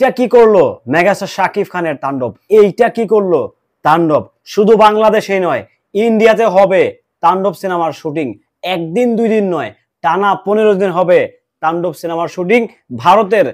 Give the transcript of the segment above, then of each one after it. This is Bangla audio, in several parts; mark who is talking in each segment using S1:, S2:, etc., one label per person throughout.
S1: এইটা কি করলো মেগাস্টার শাকিব খানের তাণ্ডব, এইটা কি করলো তাণ্ডব। শুধু বাংলাদেশেই নয়, ইন্ডিয়াতে হবে তাণ্ডব সিনেমার শুটিং। একদিন দুই দিন নয়, টানা 15 দিন হবে তাণ্ডব সিনেমার শুটিং ভারতের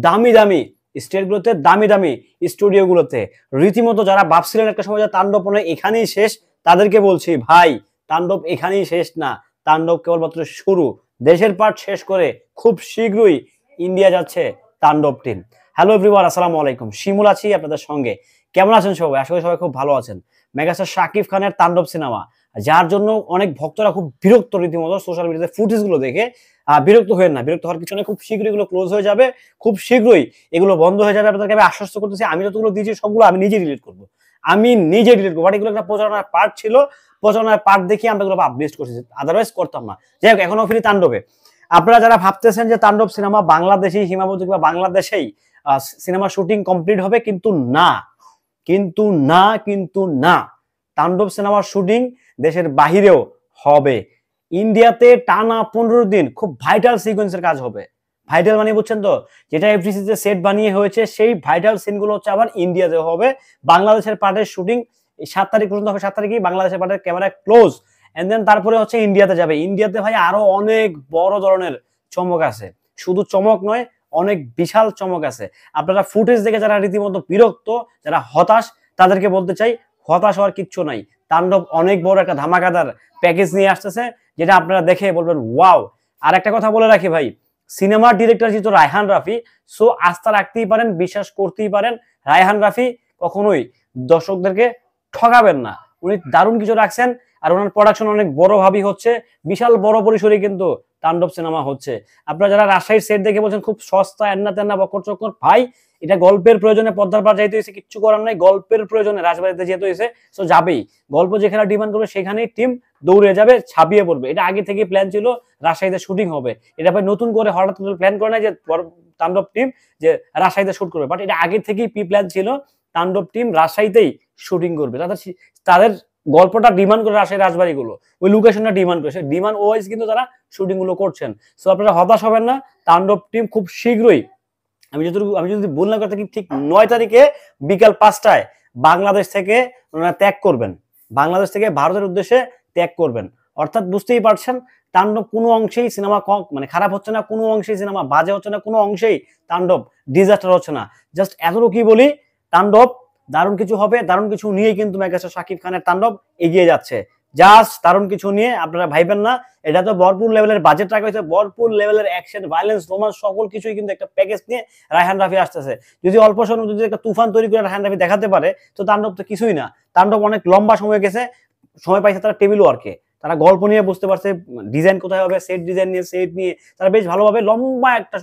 S1: দামি দামি স্টেটগুলোতে, দামি দামি স্টুডিওগুলোতে। রীতিমতো যারা ভাবছিলেন একটা সময় যে তাণ্ডব মনে এখানেই শেষ, তাদেরকে বলছি ভাই, তাণ্ডব এখানেই শেষ না, তাণ্ডব কেবলমাত্র শুরু। দেশের পার্ট শেষ করে খুব শীঘ্রই ইন্ডিয়া যাচ্ছে তাণ্ডব টিম। হ্যালো এভরিওয়ান, আসসালামু আলাইকুম। শিমুল আছি আপনাদের সঙ্গে। কেমন আছেন সবাই? আশা করি সবাই খুব ভালো আছেন। মেগাস্টার শাকিব খানের তাণ্ডব সিনেমা, যার জন্য অনেক ভক্তরা খুব বিরক্ত রীতিমতো সোশ্যাল মিডিয়াতে ফুটেজ গুলো দেখে। বিরক্ত হয়ে না, বিরক্ত হওয়ার কিছু নেই। খুব শীঘ্রই এগুলো ক্লোজ হয়ে যাবে, খুব শীঘ্রই এগুলো বন্ধ হয়ে যাবে। আপনাদেরকে আমি আশ্বস্ত করতেছি, আমি যতগুলো দিয়েছি সবগুলো আমি নিজে ডিলিট করবো, আমি নিজে ডিলিট করবো। বাট এগুলো একটা প্রচারণার পার্ট ছিল, প্রচারণার পার্ট দেখিয়ে আমরা এগুলো আপডেট করছি, আদারওয়াইজ করতাম না। যাই হোক, এখনো ফিরি তাণ্ডবে। আপনারা যারা ভাবতেছেন যে তাণ্ডব সিনেমা বাংলাদেশেই সীমাবদ্ধ বা বাংলাদেশেই সিনেমা শুটিং কমপ্লিট হবে, কিন্তু না, কিন্তু না, কিন্তু না। তাণ্ডব সিনেমার শুটিং দেশের বাহিরেও হবে। ইন্ডিয়াতে টানা 15 দিন খুব ভাইটাল সিকোয়েন্সের কাজ হবে। ভাইটাল মানে বুঝছেন তো, যেটা এফডিসিতে সেট বানিয়ে হয়েছে, সেই ভাইটাল সিনগুলো হচ্ছে আবার ইন্ডিয়াতে হবে। বাংলাদেশের পার্টের শুটিং 7 তারিখ পর্যন্ত হবে। 7 তারিখে বাংলাদেশের পার্টের ক্যামেরা ক্লোজ, এন্ড দেন তারপরে হচ্ছে ইন্ডিয়াতে যাবে। ইন্ডিয়াতে ভাই আরো অনেক বড় ধরনের চমক আছে, শুধু চমক নয়, অনেক বিশাল চমক আছে। আপনারা ফুটেজ দেখে যারা রীতিমতো বিরক্ত, যারা হতাশ, তাদেরকে বলতে চাই হতাশ হওয়ার কিচ্ছু নাই। তাণ্ডব অনেক বড় একটা ধামাকাদার প্যাকেজ নিয়ে আসতেছে, যেটা আপনারা দেখে বলবেন ওয়াও। আর একটা কথা বলে রাখি ভাই, সিনেমার ডিরেক্টর যেহেতু রায়হান রাফি, সো আস্থা রাখতেই পারেন, বিশ্বাস করতেই পারেন, রায়হান রাফি কখনোই দর্শকদেরকে ঠকাবেন না। উনি দারুণ কিছু রাখছেন, আর ওনার প্রোডাকশন অনেক বড় ভাবেই হচ্ছে, বিশাল বড় পরিসরে কিন্তু তাণ্ডব সিনেমা হচ্ছে। আপনারা যারা রাজশাহীর সেট দেখে বলছেন খুব সস্তা, এন্না তেন্না বকর চক্কর, ভাই এটা গল্পের প্রয়োজনে পদ্মার পার যাইতে হয়েছে, কিচ্ছু করার নাই। গল্পের প্রয়োজনে রাজবাড়িতে যেতে হয়েছে, সো যাবেই। গল্প যেখানে ডিমান্ড করবে সেখানেই টিম দৌড়ে যাবে, ছাপিয়ে পড়বে। এটা আগে থেকে প্ল্যান ছিল রাজশাহীতে শুটিং হবে। এটা ভাই নতুন করে হঠাৎ প্ল্যান করে নাই যে তাণ্ডব টিম যে রাজশাহীতে শুট করবে, বাট এটা আগে থেকেই প্রি প্ল্যান ছিল তাণ্ডব টিম রাজশাহীতেই শুটিং করবে। তাদের গল্পটা ডিমান্ড করে রাজশাহী রাজবাড়িগুলো, ওই লোকেশনটা ডিমান্ড করে, সেই ডিমান্ড ওয়াইজ কিন্তু তারা শুটিং গুলো করছেন। সো আপনারা হতাশ হবেন না, তাণ্ডব টিম খুব শীঘ্রই, আমি যদি ভুল না করে থাকি, ঠিক 9 তারিখে বিকাল 5টায় বাংলাদেশ থেকে ওনারা ত্যাগ করবেন, বাংলাদেশ থেকে ভারতের উদ্দেশ্যে ত্যাগ করবেন। অর্থাৎ বুঝতেই পারছেন, তাণ্ডব কোনো অংশেই সিনেমা মানে খারাপ হচ্ছে না, কোনো অংশেই সিনেমা বাজে হচ্ছে না, কোনো অংশেই তাণ্ডব ডিজাস্টার হচ্ছে না। জাস্ট এতটুকুই বলি, তাণ্ডব দারুণ কিছু হবে, দারুণ কিছু নিয়ে কিন্তু মেগাস্টার শাকিব খানের তাণ্ডব এগিয়ে যাচ্ছে। জাস্ট দারুণ কিছু নিয়ে, আপনারা ভাইবেন না এটা তো ভরপুর লেভেলের বাজেট রাখা হয়েছে, ভরপুর লেভেলের অ্যাকশন, ভায়োলেন্স, রোমান্স, সকল কিছুই কিন্তু একটা প্যাকেজ নিয়ে রায়হান রাফি আসতেছে। যদি অল্প সময় যদি একটা তুফান তৈরি করে রায়হান রাফি দেখাতে পারে, তো তাণ্ডব তো কিছুই না। তাণ্ডব অনেক লম্বা সময় গেছে, সময় পাইছে তারা টেবিল ওয়ার্কে, তারা গল্প নিয়ে বুঝতে পারছে ডিজাইন কোথায় হবে, সেট ডিজাইন নিয়ে, সেট নিয়ে তারা বেশ ভালোভাবে লম্বা একটা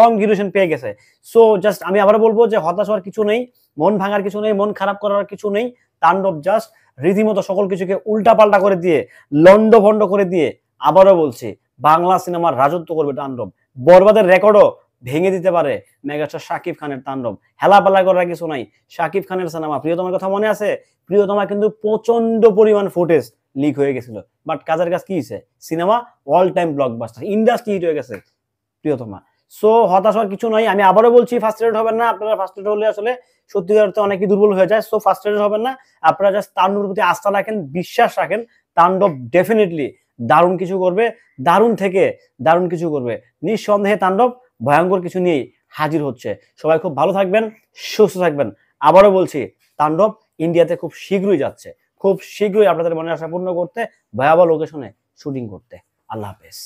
S1: লং ডিউরেশন পেয়ে গেছে। সো জাস্ট আমি আবার বলবো যে হতাশ হওয়ার কিছু নেই, মন ভাঙার কিছু নেই, মন খারাপ করার কিছু নেই। তাণ্ডব জাস্ট রীতিমতো সকল কিছুকে উল্টা পাল্টা করে দিয়ে, লন্ড ভন্ড করে দিয়ে, আবারও বলছি, বাংলা সিনেমার রাজত্ব করবে তাণ্ডব। বরবাদের রেকর্ডও ভেঙে দিতে পারে মেগাস্টার শাকিব খানের তাণ্ডব। হেলাপালা করার কিছু নাই। শাকিব খানের সিনেমা প্রিয়তমার কথা মনে আছে? প্রিয়তমা কিন্তু প্রচন্ড পরিমাণ ফুটেজ লিক হয়ে গেছিল, বাট কাজের কাজ কি হয়েছে? Cinema all time blockbuster, industry hit হয়ে গেছে প্রিয়তমা। সো হতাশ হওয়ার কিছু নাই। আমি আবারও বলছি, ফার্স্ট্রেটেড হবেন না। আপনারা ফার্স্ট্রেটেড হলে আসলে সত্যিকার অর্থে অনেকেই দুর্বল হয়ে যায়। সো ফার্স্ট্রেটেড হবেন না, আপনারা জাস্ট তাণ্ডবের প্রতি আস্থা রাখেন, বিশ্বাস রাখেন। তাণ্ডব ডেফিনেটলি দারুণ কিছু করবে, দারুণ থেকে দারুণ কিছু করবে। নিঃসন্দেহে তাণ্ডব ভয়ঙ্কর কিছু নিয়েই হাজির হচ্ছে। সবাই খুব ভালো থাকবেন, সুস্থ থাকবেন। আবারও বলছি, তাণ্ডব ইন্ডিয়াতে খুব শীঘ্রই যাচ্ছে, খুব শীঘ্রই আপনাদের মনের আশা পূর্ণ করতে, ভয়াবহ লোকেশনে শুটিং করতে। আল্লাহ হাফেজ।